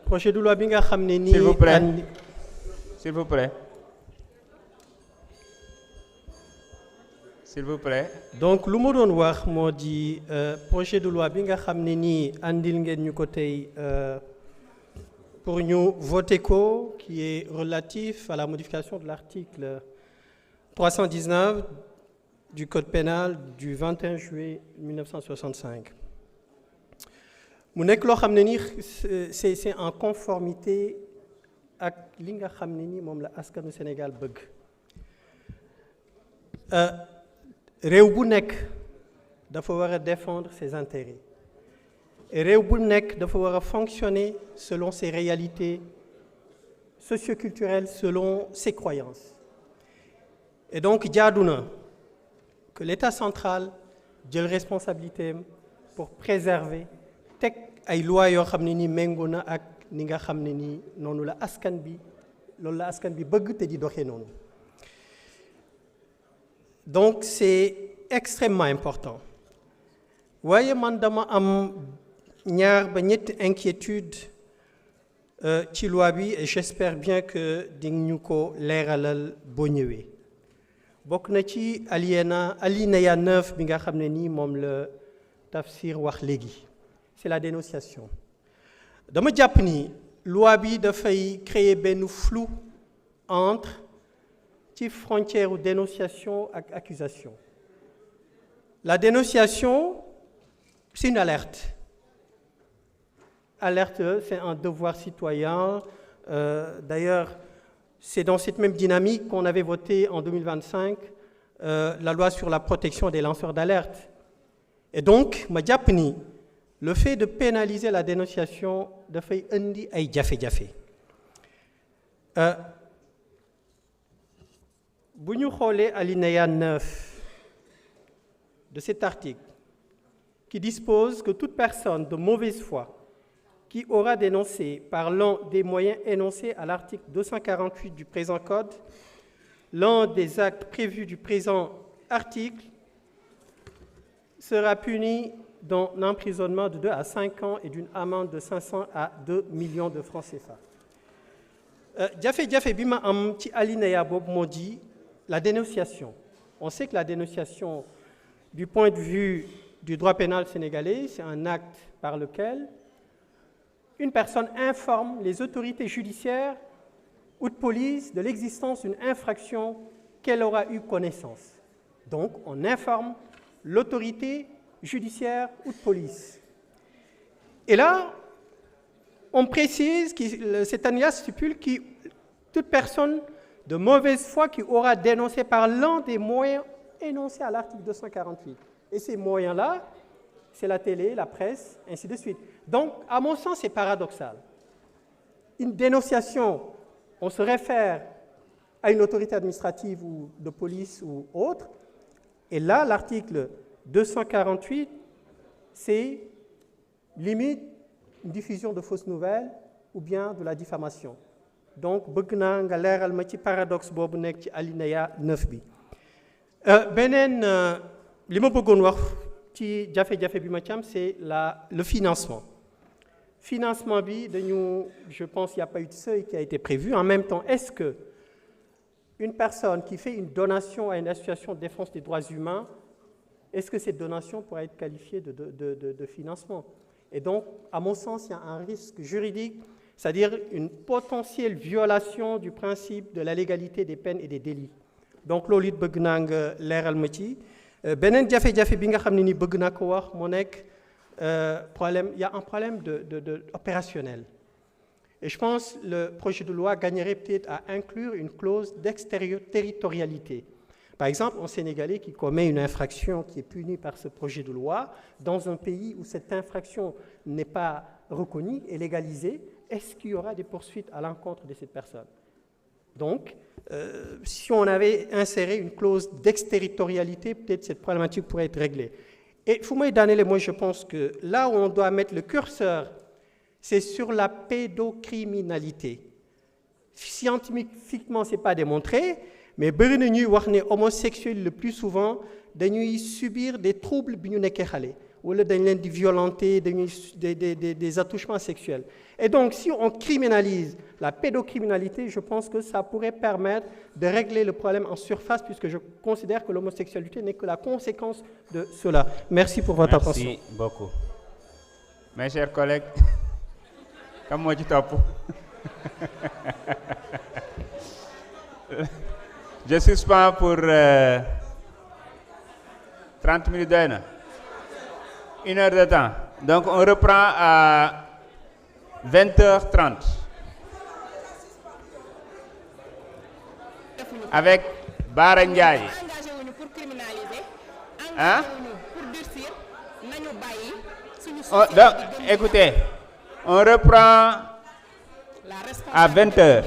projet de loi bi nga xam ne nii. S'il vous plaît. S'il vous plaît. S'il vous plaît. donc lu ma doon wax moo di projet de loi bi nga xam ne nii andil ngeen ñu ko tey pour ñu voter ko qui est relatif à la modification de l'article 319 du code pénal du 21 juillet 1965 mu nekk loo xam ne nii c'est en conformité ak li nga xam ne nii moom la askanu Sénégal bëgg réew bu nekk dafa war a défendre ses intérêts et réew bu nekk dafa war a fonctionner selon ses réalités socioculturelles selon ses croyances et donc jaadu na que l'État central jël responsabilité pour préserver teg ay lois yoo xam ne ni méngoo na ak ni nga xam ne ni noonu la askan bi loolu la askan bi bëgg te di doxee noonu donc c'est extrêmement important waaye man dama am ñaar ba ñetti inquiétude ci loi bi et j'espère bien que di ñu ko leeralal boo ñëwee bokk na ci alinéa 9 bi nga xam ne nii moom la Tafsir wax léegi c'est la dénonciation dama jàpp ni loi bi dafay créer benn flou entre ci frontière dénonciation ak accusation la dénonciation c'est une alerte c'est un devoir citoyen d'ailleurs c'est dans cette même dynamique qu'on avait voté en 2025 la loi sur la protection des lanceurs d'alerte et donc ma jàpp ni le fait de pénaliser la dénonciation dafay indi ay jafe-jafe bu ñu xoolee alinéa 9 de cet article qui dispose que toute personne de mauvaise foi qui aura dénoncé par l'un des moyens énoncés à l'article 248 du présent code l'un des actes prévus du présent article sera puni d'un emprisonnement de 2 à 5 ans et d'une amende de 500 à 2 millions de francs CFA. jafe-jafe bi ma am ci alinéa boobu moo di la dénonciation. On sait que la dénonciation, du point de vue du droit pénal sénégalais, c'est un acte par lequel une personne informe les autorités judiciaires ou de police de l'existence d'une infraction qu'elle aura eu connaissance. Donc, on informe l'autorité judiciaire ou de police. Et là, on précise que cet alinéa stipule que toute personne de mauvaise foi qui aura dénoncé par l'un des moyens énoncés à l'article 248. Et ces moyens-là, c'est la télé, la presse, ainsi de suite. Donc, à mon sens, c'est paradoxal. Une dénonciation, on se réfère à une autorité administrative ou de police ou autre. Et là, l'article 248, c'est limite une diffusion de fausses nouvelles ou bien de la diffamation. Donc bëgg naa nga leeral ma ci paradoxe boobu nekk ci alinéa 9 bi beneen li ma bëggoon wax ci jafe-jafe bi ma ci am c'est le financement bi je pense qu'il n'y a pas eu de seuil qui a été prévu. En même temps, est-ce que une personne qui fait une donation à une association de défense des droits humains, est-ce que cette donation pourrait être qualifiée de financement? Et donc, à mon sens, il y a un risque juridique, c'est-à-dire une potentielle violation du principe de la légalité des peines et des délits. Donc, loolu it bëgg naa nga leeral ma ci beneen jafe-jafe bi nga xam ne ni bëgg naa ko wax moo nekk il y a un problème de opérationnel. Et je pense que le projet de loi gagnerait peut-être à inclure une clause d'extraterritorialité. Par exemple, un Sénégalais qui commet une infraction qui est punie par ce projet de loi dans un pays où cette infraction n'est pas reconnue et légalisée, est-ce qu'il y aura des poursuites à l'encontre de cette personne? Donc, si on avait inséré une clause d'extraterritorialité, peut-être cette problématique pourrait être réglée. Et Foumaï Danele, moi je pense que là où on doit mettre le curseur, c'est sur la pédocriminalité. Scientifiquement, ce n'est pas démontré, mais bëri na ñuy wax ne homosexuels le plus souvent dañuy subir des troubles bi ñu nekkee xale wala dañ leen di violenter des attouchements sexuels. Et donc, si on criminalise la pédocriminalité, je pense que ça pourrait permettre de régler le problème en surface, puisque je considère que l'homosexualité n'est que la conséquence de cela. Merci pour votre attention. Merci beaucoup. Mes chers collègues, comme moi, tu t'appelles. Je suspends pour 30 minutes d'une heure de temps. Donc, on reprend à 20h30 avec Bara Ndiaye. Hein? Donc, écoutez, on reprend à 20h.